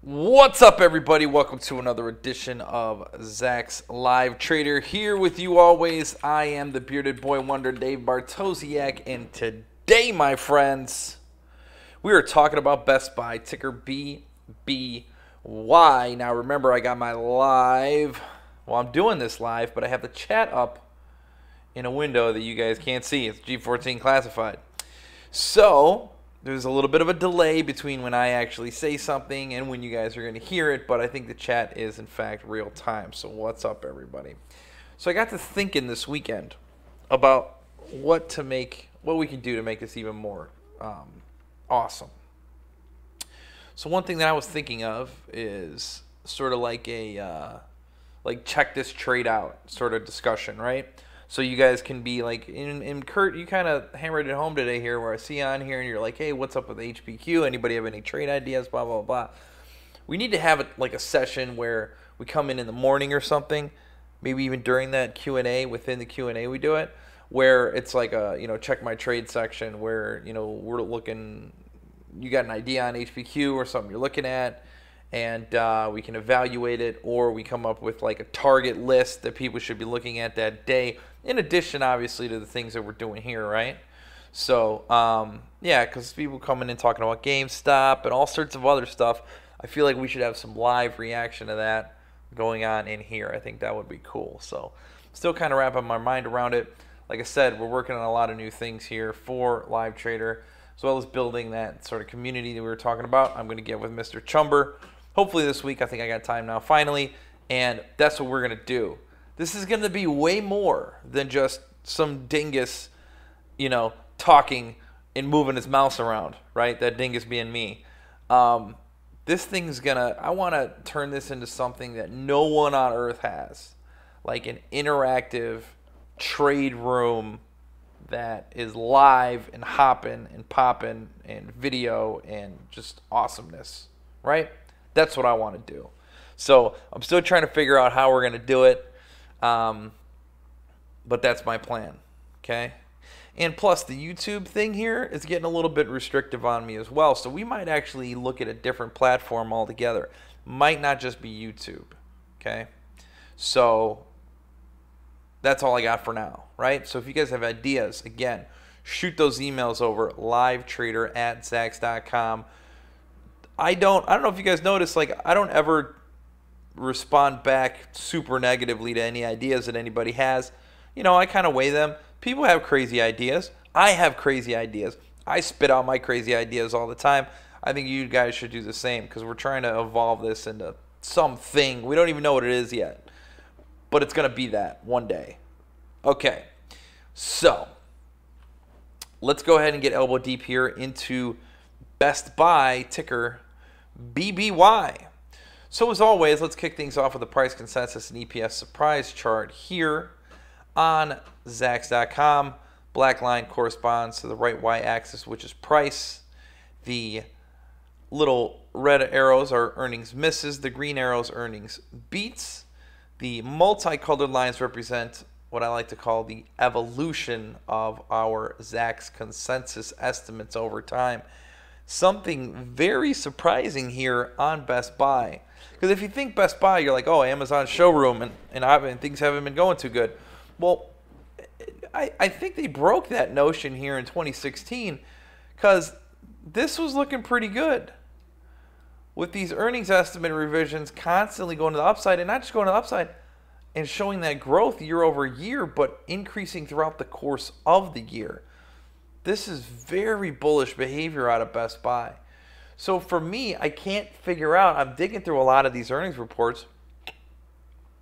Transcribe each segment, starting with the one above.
What's up, everybody? Welcome to another edition of Zach's Live Trader. Here with you always, I am the bearded boy wonder, Dave Bartosiak, and today, my friends, we are talking about Best Buy, ticker BBY. Now, remember, I got my live, well, I'm doing this live, but I have the chat up in a window that you guys can't see. It's G14 classified. So there's a little bit of a delay between when I actually say something and when you guys are going to hear it, but I think the chat is, in fact, real time. So what's up, everybody? So I got to thinking this weekend about what we can do to make this even more awesome. So one thing that I was thinking of is sort of like a check this trade out sort of discussion, right? So you guys can be like, in Kurt, you kind of hammered it home today here where I see on here and you're like, hey, what's up with HPQ? Anybody have any trade ideas? Blah, blah, blah. We need to have it like a session where we come in the morning or something, maybe even during that Q&A, within the Q&A we do it, where it's like a, check my trade section where, we're looking, you got an idea on HPQ or something you're looking at, and we can evaluate it, or we come up with like a target list that people should be looking at that day, in addition, obviously, to the things that we're doing here, right? So, yeah, because people coming in talking about GameStop and all sorts of other stuff, I feel like we should have some live reaction to that going on in here. I think that would be cool. So, still kind of wrapping my mind around it. Like I said, we're working on a lot of new things here for Live Trader, as well as building that sort of community that we were talking about. I'm going to get with Mr. Chumber hopefully this week. I think I got time now finally, and that's what we're going to do. This is going to be way more than just some dingus, talking and moving his mouse around, right? That dingus being me. This thing's I want to turn this into something that no one on earth has, like an interactive trade room that is live and hopping and popping and video and just awesomeness, right? That's what I want to do. So I'm still trying to figure out how we're going to do it. But that's my plan, okay? And plus, the YouTube thing here is getting a little bit restrictive on me as well. So we might actually look at a different platform altogether. Might not just be YouTube, okay? So that's all I got for now, right? So if you guys have ideas, again, shoot those emails over, livetrader@zax.com. I don't know if you guys noticed, like, I don't ever respond back super negatively to any ideas that anybody has. I kind of weigh them. People have crazy ideas. I have crazy ideas. I spit out my crazy ideas all the time. I think you guys should do the same, because we're trying to evolve this into something. We don't even know what it is yet, but it's going to be that one day. Okay, so let's go ahead and get elbow deep here into Best Buy, ticker BBY. So as always, let's kick things off with the price consensus and EPS surprise chart here on Zax.com. Black line corresponds to the right y-axis, which is price. The little red arrows are earnings misses. The green arrows earnings beats. The multicolored lines represent what I like to call the evolution of our Zax consensus estimates over time. Something very surprising here on Best Buy. Because if you think Best Buy, you're like, oh, Amazon showroom, and things haven't been going too good. Well, I think they broke that notion here in 2016, because this was looking pretty good. With these earnings estimate revisions constantly going to the upside, and not just going to the upside and showing that growth year over year, but increasing throughout the course of the year. This is very bullish behavior out of Best Buy. So for me, I can't figure out, I'm digging through a lot of these earnings reports,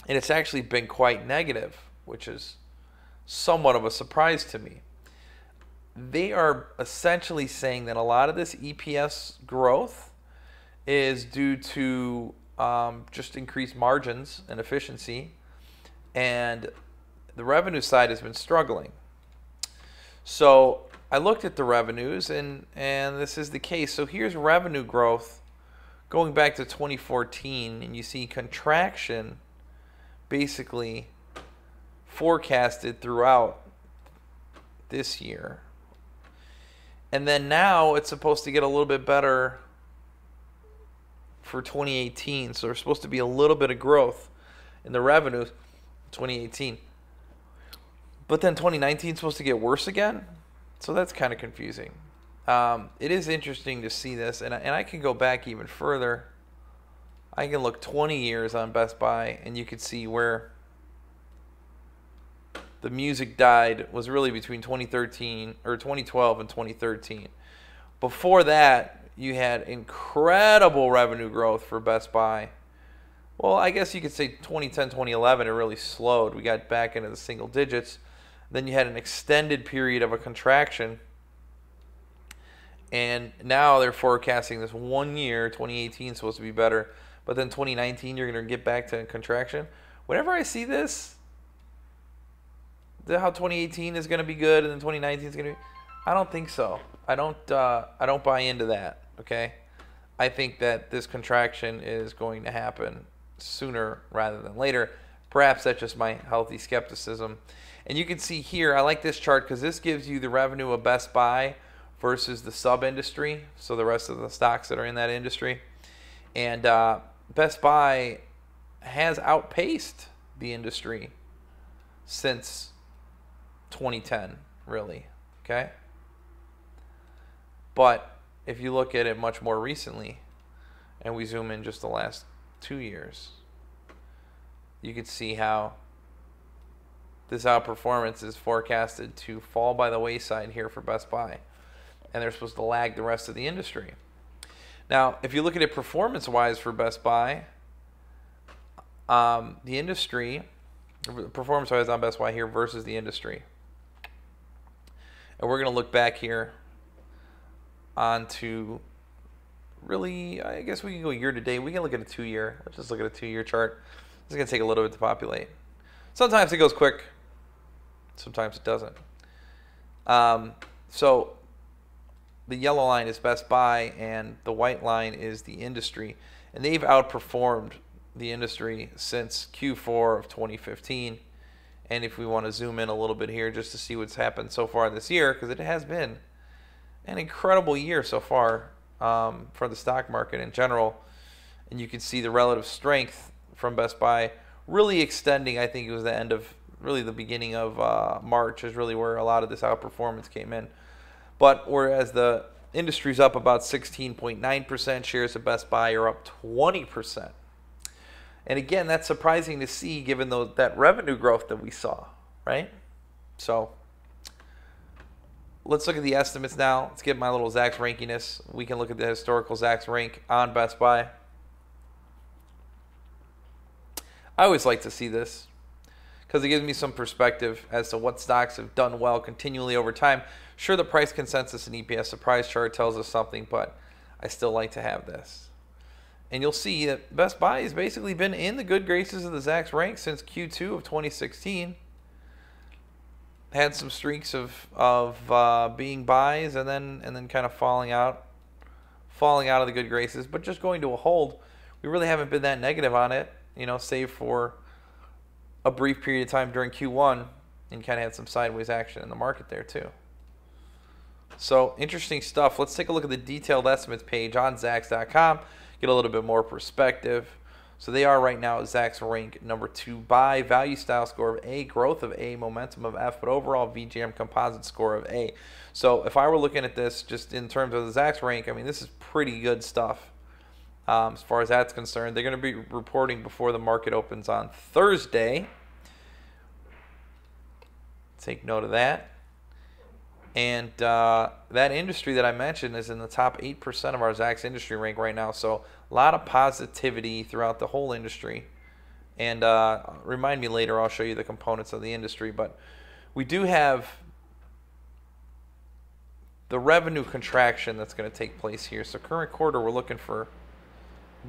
and it's actually been quite negative, which is somewhat of a surprise to me. They are essentially saying that a lot of this EPS growth is due to just increased margins and efficiency, and the revenue side has been struggling. So I looked at the revenues, and this is the case. So here's revenue growth going back to 2014, and you see contraction basically forecasted throughout this year. And then now it's supposed to get a little bit better for 2018. So there's supposed to be a little bit of growth in the revenues in 2018. But then 2019 is supposed to get worse again. So that's kind of confusing. It is interesting to see this. And I can go back even further. I can look 20 years on Best Buy, and you could see where the music died was really between 2013 or 2012 and 2013. Before that, you had incredible revenue growth for Best Buy. Well, I guess you could say 2010, 2011, it really slowed. We got back into the single digits. Then you had an extended period of a contraction. And now they're forecasting this 1 year, 2018 is supposed to be better. But then 2019, you're going to get back to contraction. Whenever I see this, how 2018 is going to be good and then 2019 is going to be, I don't think so. I don't buy into that. Okay, I think that this contraction is going to happen sooner rather than later. Perhaps that's just my healthy skepticism. And you can see here, I like this chart because this gives you the revenue of Best Buy versus the sub-industry, so the rest of the stocks that are in that industry. And Best Buy has outpaced the industry since 2010, really, okay? But if you look at it much more recently, and we zoom in just the last 2 years, you can see how this outperformance is forecasted to fall by the wayside here for Best Buy. And they're supposed to lag the rest of the industry. Now, if you look at it performance-wise for Best Buy, the industry, performance-wise on Best Buy here versus the industry. And we're going to look back here onto really, I guess we can go year to date. We can look at a 2 year. Let's just look at a 2 year chart. This is going to take a little bit to populate. Sometimes it goes quick. Sometimes it doesn't. So the yellow line is Best Buy and the white line is the industry. And they've outperformed the industry since Q4 of 2015. And if we want to zoom in a little bit here just to see what's happened so far this year, because it has been an incredible year so far for the stock market in general. And you can see the relative strength from Best Buy really extending. I think it was the end of, really the beginning of March is really where a lot of this outperformance came in. But whereas the industry's up about 16.9%, shares of Best Buy are up 20%. And again, that's surprising to see given that revenue growth that we saw, right? So let's look at the estimates now. Let's get my little Zacks rankiness. We can look at the historical Zacks rank on Best Buy. I always like to see this because it gives me some perspective as to what stocks have done well continually over time. Sure, the price consensus and EPS surprise chart tells us something, but I still like to have this. And you'll see that Best Buy has basically been in the good graces of the Zacks rank since Q2 of 2016. Had some streaks of being buys and then kind of falling out of the good graces, but just going to a hold. We really haven't been that negative on it, you know, save for a brief period of time during Q1 and kind of had some sideways action in the market there too. So interesting stuff. Let's take a look at the detailed estimates page on Zacks.com. Get a little bit more perspective. So they are right now Zacks rank number 2 by value style score of A, growth of A, momentum of F, but overall VGM composite score of A. So if I were looking at this just in terms of the Zacks rank, I mean, this is pretty good stuff as far as that's concerned. They're going to be reporting before the market opens on Thursday. Take note of that. And that industry that I mentioned is in the top 8% of our Zacks industry rank right now. So a lot of positivity throughout the whole industry. And remind me later, I'll show you the components of the industry. But we do have the revenue contraction that's going to take place here. So current quarter, we're looking for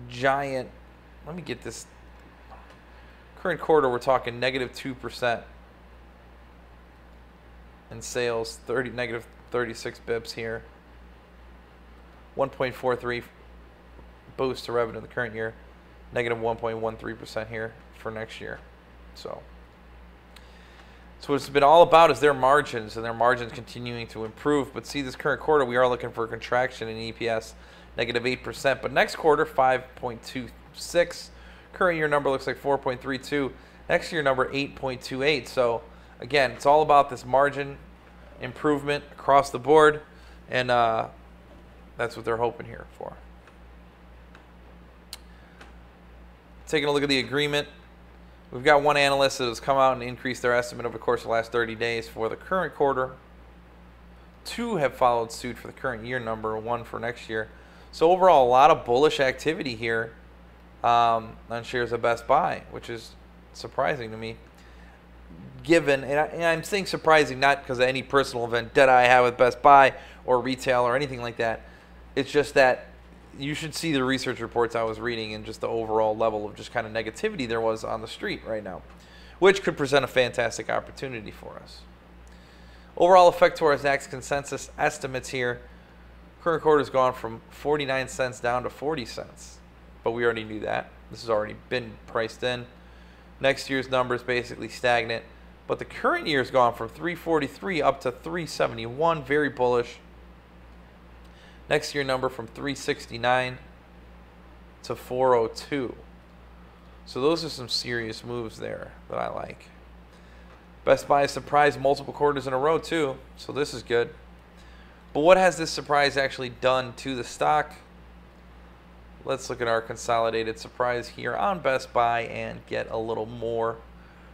giant. Let me get this. Current quarter, we're talking negative 2%. In sales, negative 36 bips here. 1.43 boost to revenue in the current year. Negative 1.13% here for next year. So what it's been all about is their margins, and their margins continuing to improve. But see, this current quarter, we are looking for a contraction in EPS negative 8%. But next quarter, 5.26. Current year number looks like 4.32. Next year number, 8.28. So, again, it's all about this margin improvement across the board. And that's what they're hoping here for. Taking a look at the agreement. We've got one analyst that has come out and increased their estimate over the course of the last 30 days for the current quarter. 2 have followed suit for the current year number, 1 for next year. So overall, a lot of bullish activity here on shares of Best Buy, which is surprising to me. Given, and I'm saying surprising not because of any personal event that I have with Best Buy or retail or anything like that. It's just that you should see the research reports I was reading and just the overall level of just kind of negativity there was on the street right now, which could present a fantastic opportunity for us. Overall effect to our Zacks consensus estimates here. Current quarter has gone from 49 cents down to 40 cents, but we already knew that. This has already been priced in. Next year's number is basically stagnant, but the current year has gone from 343 up to 371, very bullish. Next year number from 369 to 402. So those are some serious moves there that I like. Best Buy has surprised multiple quarters in a row too, so this is good. But what has this surprise actually done to the stock? Let's look at our consolidated surprise here on Best Buy and get a little more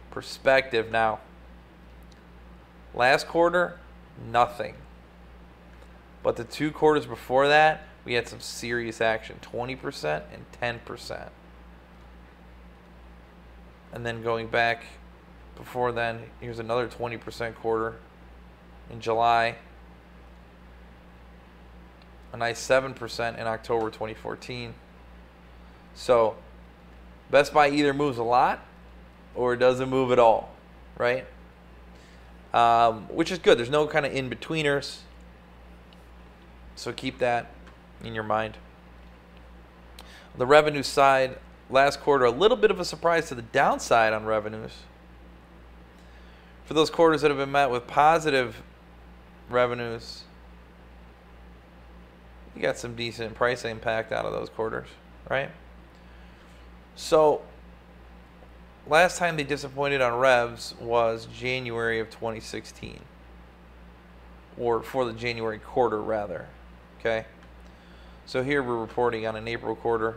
perspective now. Last quarter, nothing. But the 2 quarters before that, we had some serious action, 20% and 10%. And then going back before then, here's another 20% quarter in July. A nice 7% in October 2014. So Best Buy either moves a lot or it doesn't move at all, right? Which is good. There's no kind of in-betweeners. So keep that in your mind. On the revenue side, last quarter, a little bit of a surprise to the downside on revenues. For those quarters that have been met with positive revenues, you got some decent price impact out of those quarters, right? So last time they disappointed on revs was January of 2016, or for the January quarter rather. Okay, so here we're reporting on an April quarter.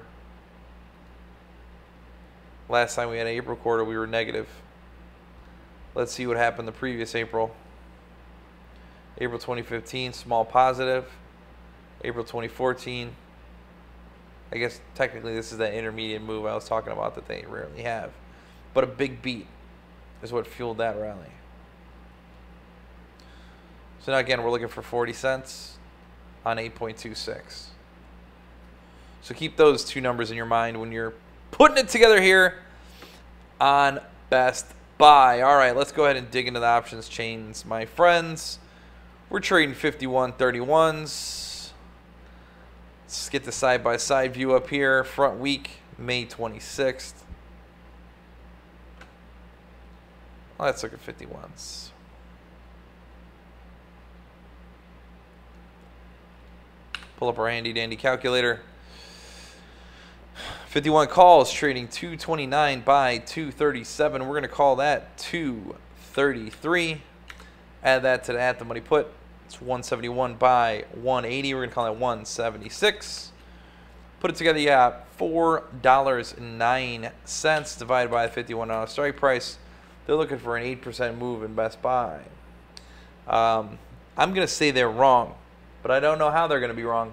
Last time we had an April quarter, we were negative. Let's see what happened the previous April. April 2015, small positive. April 2014, I guess technically this is that intermediate move I was talking about that they rarely have. But a big beat is what fueled that rally. So now again, we're looking for 40 cents on 8.26. So keep those 2 numbers in your mind when you're putting it together here on Best Buy. All right, let's go ahead and dig into the options chains, my friends. We're trading 51.31s. Let's get the side-by-side view up here. Front week, May 26th. Let's look at 51s. Pull up our handy-dandy calculator. 51 calls trading 229 by 237. We're going to call that 233. Add that to the at the money put. It's 171 by 180. We're going to call that 176. Put it together, you got $4.09 divided by the $51 strike price. They're looking for an 8% move in Best Buy. I'm going to say they're wrong, but I don't know how they're going to be wrong.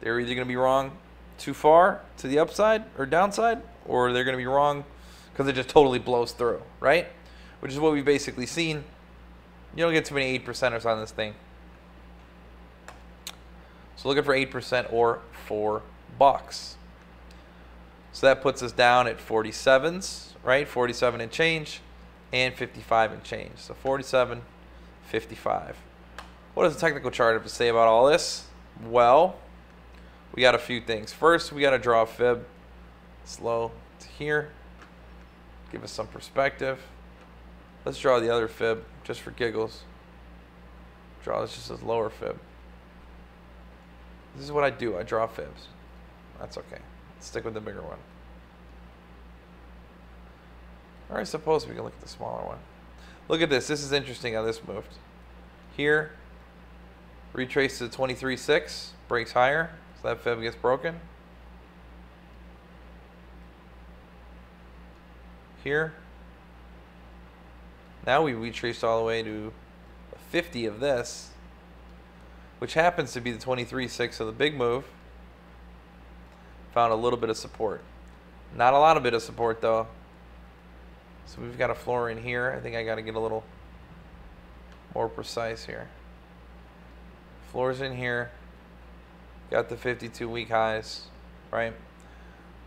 They're either going to be wrong too far to the upside or downside, or they're going to be wrong because it just totally blows through, right? Which is what we've basically seen. You don't get too many 8%ers on this thing. So looking for 8% or $4. So that puts us down at 47s, right? 47 and change and 55 and change. So 47, 55. What does the technical chart have to say about all this? Well, we got a few things. First, we got to draw a fib. Slow to here. Give us some perspective. Let's draw the other fib just for giggles. Draw this just as lower fib. This is what I do. I draw fibs. That's okay. Let's stick with the bigger one. Or I suppose we can look at the smaller one. Look at this. This is interesting how this moved. Here, retrace to 23.6, breaks higher, so that fib gets broken. Here, now we retraced all the way to 50 of this, which happens to be the 23.6 of the big move. Found a little bit of support. Not a lot of bit of support though. So we've got a floor in here. I think I got to get a little more precise here. Floors in here. Got the 52-week highs, right?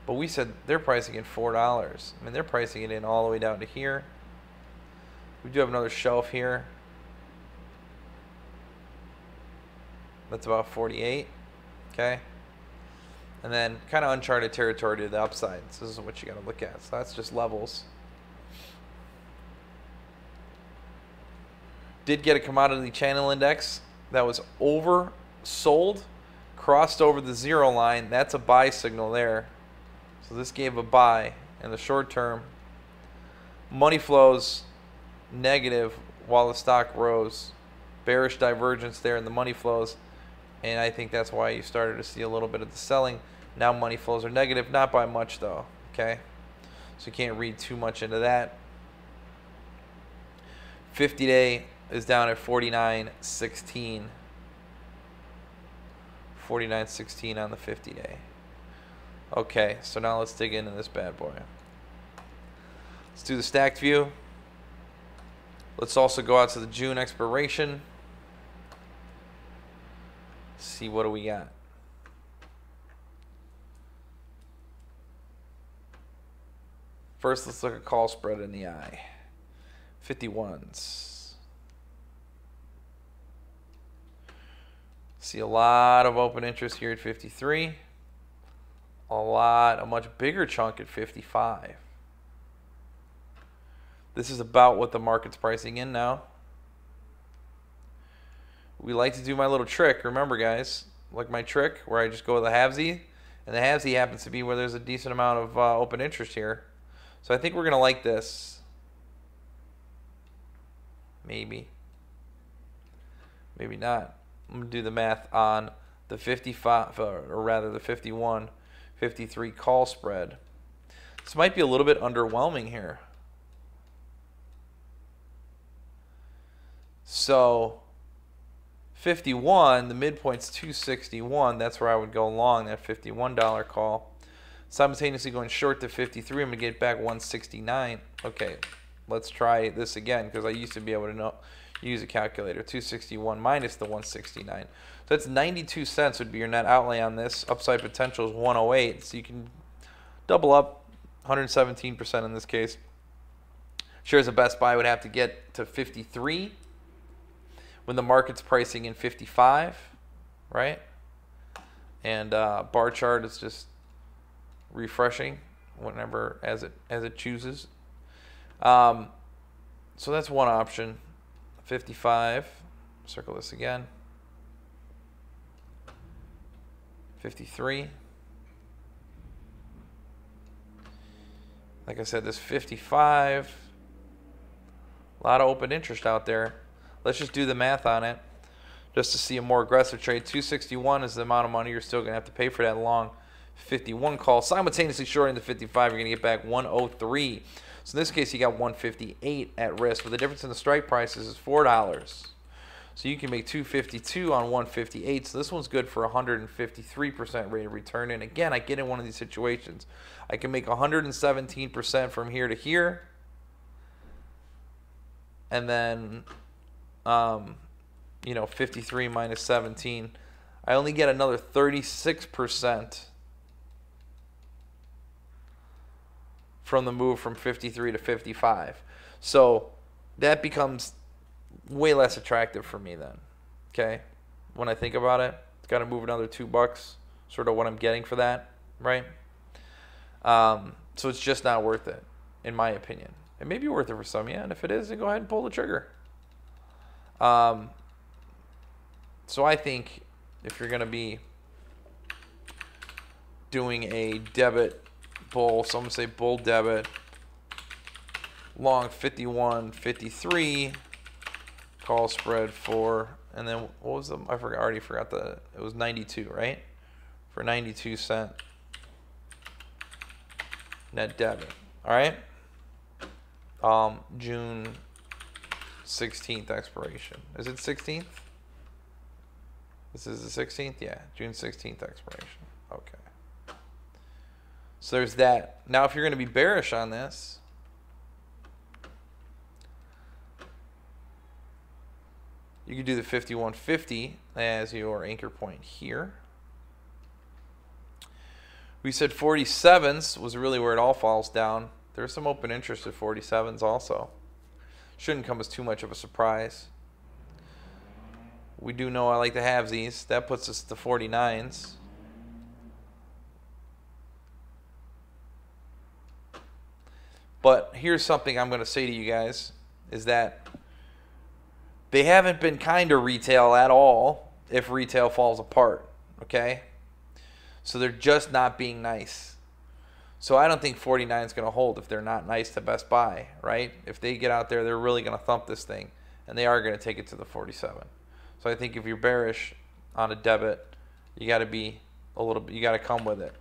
But we said they're pricing in $4. I mean, they're pricing it in all the way down to here. We do have another shelf here. That's about 48, okay? And then kind of uncharted territory to the upside. So this is what you got to look at. So that's just levels. Did get a commodity channel index that was oversold, crossed over the 0 line. That's a buy signal there. So this gave a buy in the short term. Money flows negative while the stock rose. Bearish divergence there in the money flows. And I think that's why you started to see a little bit of the selling. Now money flows are negative, not by much though, okay? So you can't read too much into that. 50-day is down at 49.16. 49.16 on the 50-day. Okay, so now let's dig into this bad boy. Let's do the stacked view. Let's also go out to the June expiration. See what do we got. First, let's look at call spread in the eye. 51s. See a lot of open interest here at 53. A much bigger chunk at 55. This is about what the market's pricing in now. We like to do my little trick. Remember, guys, like my trick where I just go with the halvesy, and the halvesy happens to be where there's a decent amount of open interest here. So I think we're going to like this. Maybe. Maybe not. I'm going to do the math on the 55, or rather the 51, 53 call spread. This might be a little bit underwhelming here. So 51, the midpoint's 261. That's where I would go long, that $51 call. Simultaneously going short to 53, I'm going to get back 169. Okay, let's try this again because I used to be able to use a calculator. 261 minus the 169. So that's 92 cents would be your net outlay on this. Upside potential is 108. So you can double up 117% in this case. Shares of Best Buy would have to get to 53 when the market's pricing in 55, right? And bar chart is just refreshing whenever as it chooses. So that's one option. 55. Circle this again. 53. Like I said, this 55. A lot of open interest out there. Let's just do the math on it just to see a more aggressive trade. 261 is the amount of money you're still going to have to pay for that long 51 call. Simultaneously shorting the 55, you're going to get back 103. So in this case, you got 158 at risk. But the difference in the strike prices is $4. So you can make 252 on 158. So this one's good for 153% rate of return. And again, I get in one of these situations. I can make 117% from here to here. And then, 53 minus 17. I only get another 36% from the move from 53 to 55. So that becomes way less attractive for me then, okay? When I think about it, it's got to move another $2, sort of what I'm getting for that, right? So it's just not worth it, in my opinion. It may be worth it for some, yeah, and if it is, then go ahead and pull the trigger. So I think if you're going to be doing a debit bull. So I'm going to say bull debit. Long 51.53. Call spread for, and then what was the, I already forgot it was 92, right? For 92-cent net debit. All right. June 16th expiration. Is it 16th? This is the 16th? Yeah, June 16th expiration. Okay. So there's that. Now if you're going to be bearish on this, you could do the 51.50 as your anchor point here. We said 47s was really where it all falls down. There's some open interest at 47s also. Shouldn't come as too much of a surprise. We do know I like the halvesies. That puts us to 49s. But here's something I'm going to say to you guys, is that they haven't been kind to retail at all if retail falls apart, okay? So they're just not being nice. So I don't think 49 is going to hold if they're not nice to Best Buy, right? If they get out there, they're really going to thump this thing, and they are going to take it to the 47. So I think if you're bearish on a debit, you got to be a little bit, you got to come with it.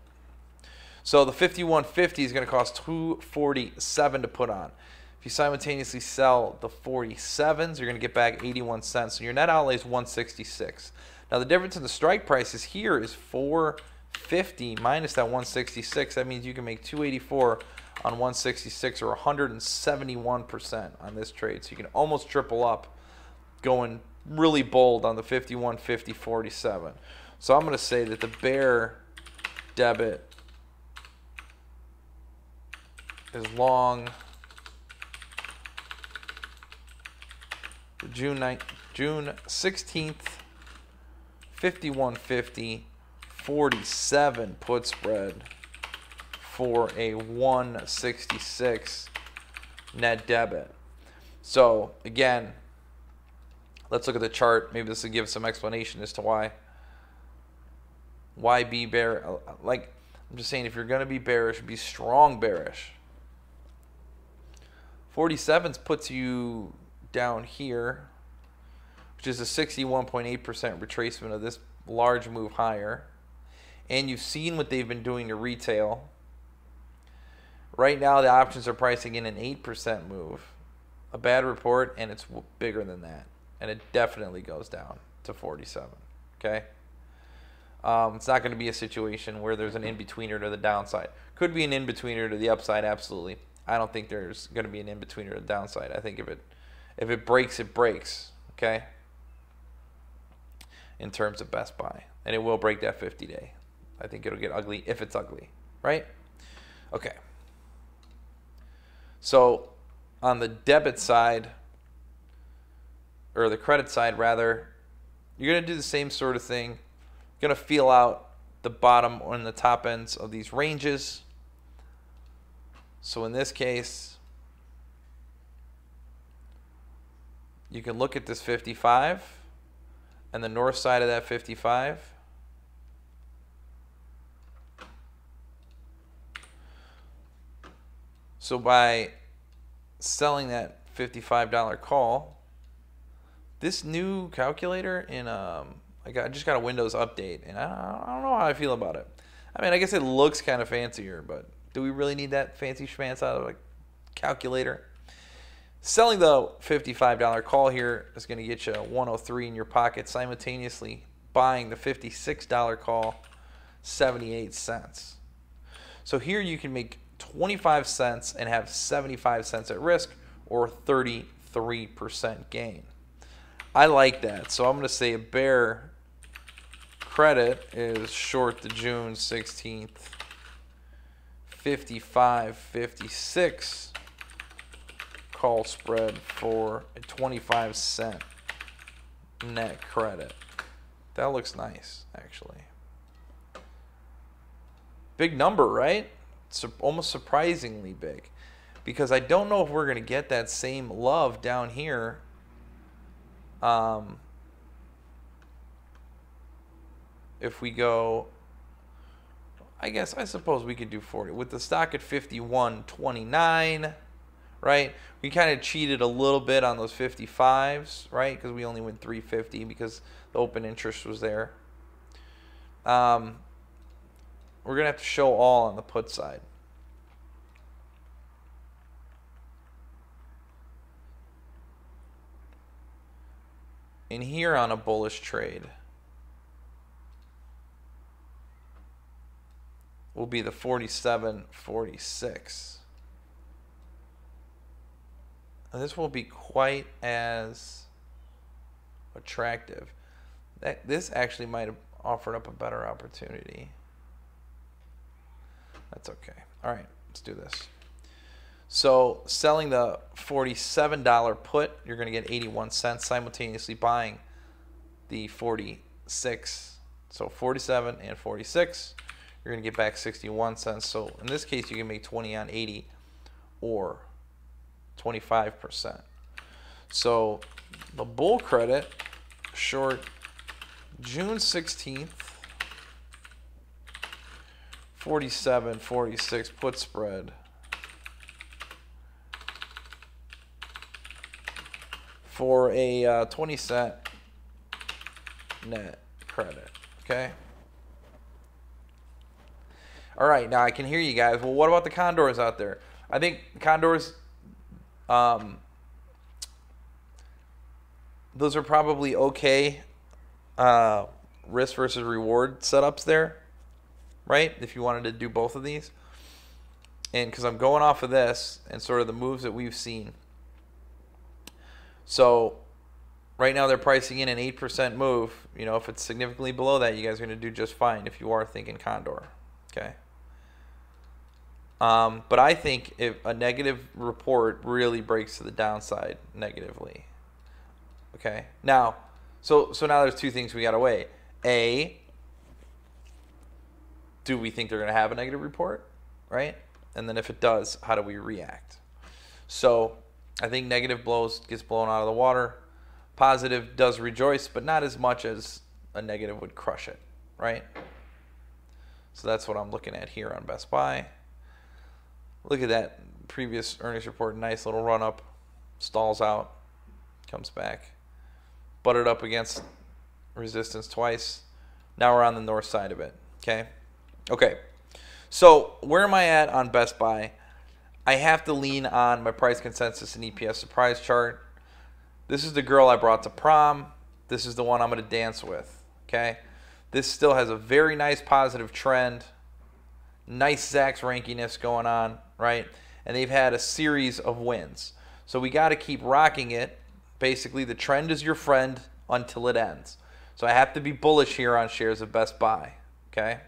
So the 51.50 is going to cost $2.47 to put on. If you simultaneously sell the 47s, you're going to get back 81 cents. So your net outlay is 166. Now the difference in the strike prices here is 450 minus that 166. That means you can make 284 on 166, or 171% on this trade. So you can almost triple up, going really bold on the 51.50 47. So I'm going to say that the bear debit is long June 16th, 51.50, 47 put spread for a 166 net debit. So again, let's look at the chart. Maybe this will give some explanation as to why be bear. Like, I'm just saying, if you're going to be bearish, be strong bearish. 47s puts you down here, which is a 61.8% retracement of this large move higher. And you've seen what they've been doing to retail. Right now, the options are pricing in an 8% move. A bad report, and it's bigger than that. And it definitely goes down to 47. Okay? It's not going to be a situation where there's an in-betweener to the downside. Could be an in-betweener to the upside, absolutely. I don't think there's going to be an in-betweener to the downside. I think if it breaks, it breaks. Okay? In terms of Best Buy. And it will break that 50-day. I think it'll get ugly if it's ugly. Right? Okay. So, on the debit side, or the credit side rather, you're going to do the same sort of thing. You're going to feel out the bottom and the top ends of these ranges. So in this case, you can look at this 55 and the north side of that 55. So by selling that $55 call, this new calculator in I just got a Windows update, and I don't know how I feel about it. I mean, I guess it looks kind of fancier, but do we really need that fancy schmanz out of a calculator? Selling the $55 call here is going to get you 103 in your pocket, simultaneously buying the $56 call, 78 cents. So here you can make 25 cents and have 75 cents at risk, or 33% gain. I like that. So I'm going to say a bear credit is short the June 16th, 55.56 call spread for a 25-cent net credit. That looks nice, actually. Big number, right? It's almost surprisingly big, because I don't know if we're going to get that same love down here. If we go, I suppose we could do 40 with the stock at 51.29, right? We kind of cheated a little bit on those 55s, right? Because we only went 350 because the open interest was there. We're gonna have to show all on the put side. And here on a bullish trade will be the 47.46. And this won't be quite as attractive. This actually might have offered up a better opportunity. That's okay. All right, let's do this. So selling the $47 put, you're going to get 81 cents, simultaneously buying the 46. So 47 and 46, you're going to get back 61 cents. So in this case, you can make 20 on 80 or 25%. So the bull credit short June 16th, 47.46 put spread for a 20 cent net credit. Okay. All right. Now I can hear you guys. Well, what about the condors out there? I think condors, those are probably okay risk versus reward setups there, right? If you wanted to do both of these. And because I'm going off of this and sort of the moves that we've seen. So right now they're pricing in an 8% move. You know, if it's significantly below that, you guys are going to do just fine if you are thinking condor. Okay. But I think if a negative report really breaks to the downside negatively. Okay. Now, so now there's two things we got to weigh. A, do we think they're going to have a negative report, right? And then if it does, how do we react? So I think negative gets blown out of the water. Positive does rejoice, but not as much as a negative would crush it, right? So that's what I'm looking at here on Best Buy. Look at that previous earnings report. Nice little run up. Stalls out. Comes back. Butted up against resistance twice. Now we're on the north side of it. Okay. Okay. So where am I at on Best Buy? I have to lean on my price consensus and EPS surprise chart. This is the girl I brought to prom. This is the one I'm going to dance with. Okay. This still has a very nice positive trend. Nice Zacks rankiness going on, right? And they've had a series of wins. So we got to keep rocking it. Basically, the trend is your friend until it ends. So I have to be bullish here on shares of Best Buy, okay?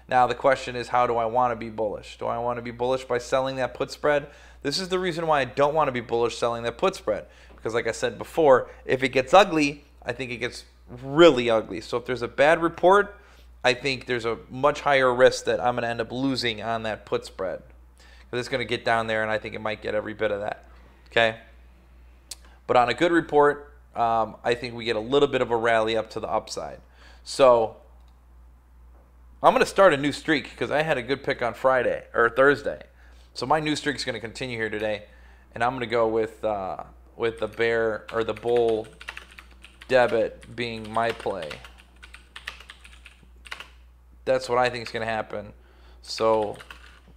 Now the question is, how do I want to be bullish? Do I want to be bullish by selling that put spread? This is the reason why I don't want to be bullish selling that put spread. Because like I said before, if it gets ugly, I think it gets really ugly. So if there's a bad report, I think there's a much higher risk that I'm going to end up losing on that put spread. Because it's going to get down there, and I think it might get every bit of that, okay? But on a good report, I think we get a little bit of a rally up to the upside. So I'm going to start a new streak because I had a good pick on Friday or Thursday. So my new streak is going to continue here today, and I'm going to go with the bear or the bull debit being my play. That's what I think is going to happen. So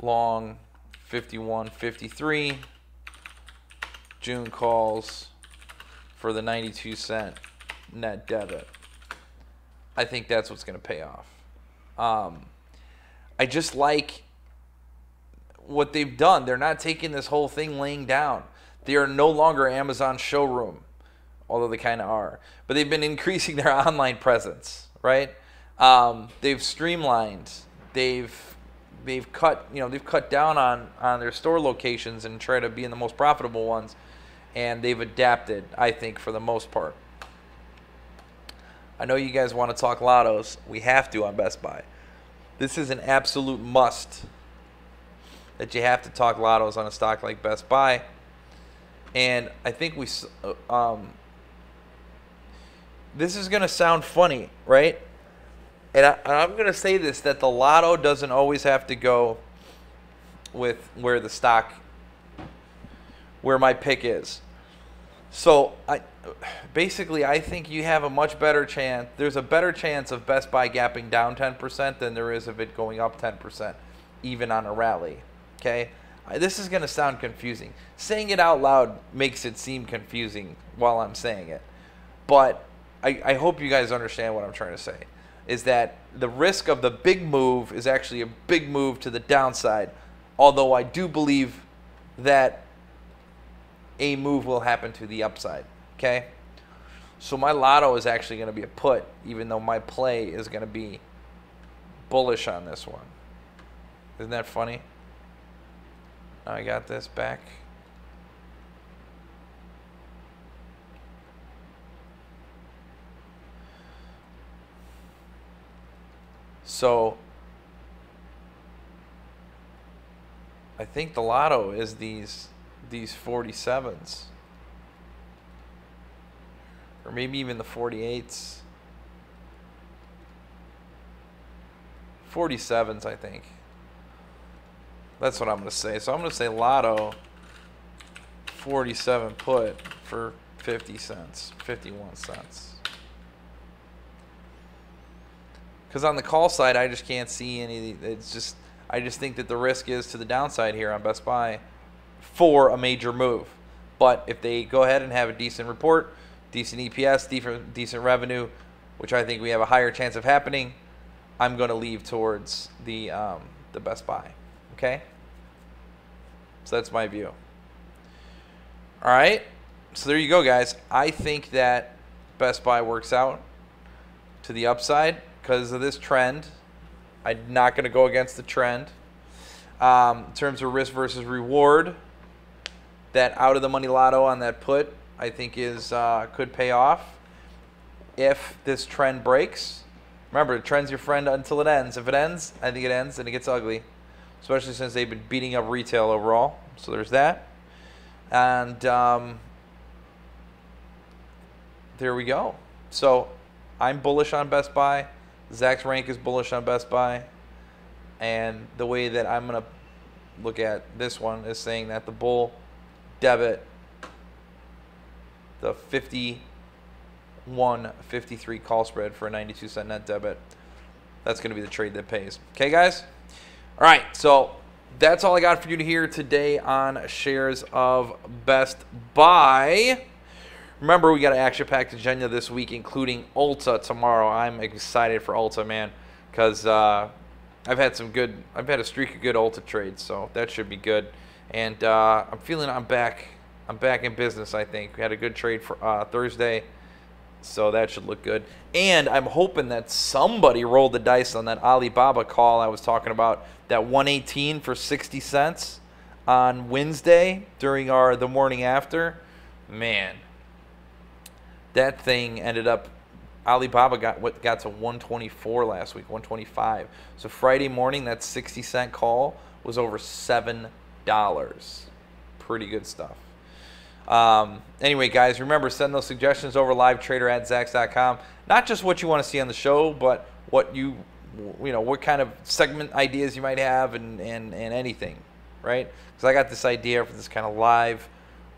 long 51.53. June calls for the 92 cent net debit. I think that's what's going to pay off. I just like what they've done. They're not taking this whole thing laying down. They are no longer Amazon showroom, although they kind of are. But they've been increasing their online presence, right? They've streamlined. They've cut down on their store locations and try to be in the most profitable ones. And they've adapted, I think, for the most part. I know you guys want to talk lottos. We have to on Best Buy. This is an absolute must that you have to talk lottos on a stock like Best Buy. And I think this is going to sound funny, right? And I'm going to say this, that the lotto doesn't always have to go with where my pick is. So basically, I think you have a much better chance. There's a better chance of Best Buy gapping down 10% than there is of it going up 10%, even on a rally. Okay? This is going to sound confusing. Saying it out loud makes it seem confusing while I'm saying it. But I hope you guys understand what I'm trying to say, is that the risk of the big move is actually a big move to the downside, although I do believe that a move will happen to the upside, okay? So my lotto is actually going to be a put, even though my play is going to be bullish on this one. Isn't that funny? Now I got this back. So I think the lotto is these 47s, or maybe even the 48s. 47s, I think. That's what I'm going to say. So I'm going to say lotto 47 put for 50 cents, 51 cents. Because on the call side, I just can't see any. I just think that the risk is to the downside here on Best Buy for a major move. But if they go ahead and have a decent report, decent EPS, decent revenue, which I think we have a higher chance of happening, I'm going to leave towards the Best Buy. Okay? So that's my view. All right? So there you go, guys. I think that Best Buy works out to the upside because of this trend. I'm not going to go against the trend. In terms of risk versus reward, that out of the money lotto on that put, I think is could pay off if this trend breaks. Remember, the trend's your friend until it ends. If it ends, I think it ends and it gets ugly, especially since they've been beating up retail overall. So there's that. And there we go. So I'm bullish on Best Buy. Zach's rank is bullish on Best Buy. And the way that I'm going to look at this one is saying that the bull debit, the 51.53 call spread for a 92-cent net debit, that's going to be the trade that pays. Okay, guys? All right, so that's all I got for you to hear today on shares of Best Buy. Remember, we got an action-packed agenda this week, including Ulta tomorrow. I'm excited for Ulta, man, because I've had a streak of good Ulta trades, so that should be good. And I'm feeling I'm back in business, I think. We had a good trade for Thursday, so that should look good. And I'm hoping that somebody rolled the dice on that Alibaba call I was talking about, that 118 for 60 cents on Wednesday during the morning after. Man, that thing ended up, Alibaba got to 124 last week, 125. So Friday morning, that 60-cent call was over $7. Pretty good stuff. Anyway, guys, remember, send those suggestions over livetrader@zax.com. Not just what you want to see on the show, but what what kind of segment ideas you might have and anything, right? Because I got this idea for this kind of live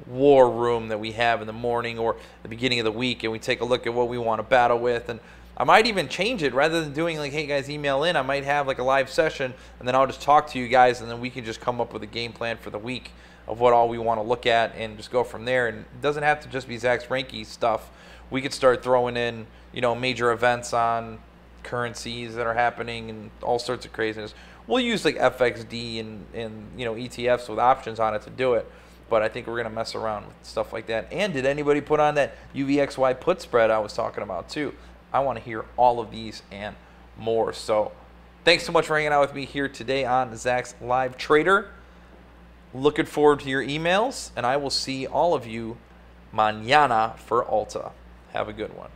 war room that we have in the morning or the beginning of the week, and we take a look at what we want to battle with. And I might even change it. Rather than doing like, hey guys, email in, I might have like a live session, and then I'll just talk to you guys, and then we can just come up with a game plan for the week of what all we want to look at and just go from there. And it doesn't have to just be Zach's Ranky stuff. We could start throwing in, major events on currencies that are happening and all sorts of craziness. We'll use like FXD and ETFs with options on it to do it. But I think we're going to mess around with stuff like that. And did anybody put on that UVXY put spread I was talking about too? I want to hear all of these and more. So thanks so much for hanging out with me here today on Zach's Live Trader. Looking forward to your emails, and I will see all of you mañana for Ulta. Have a good one.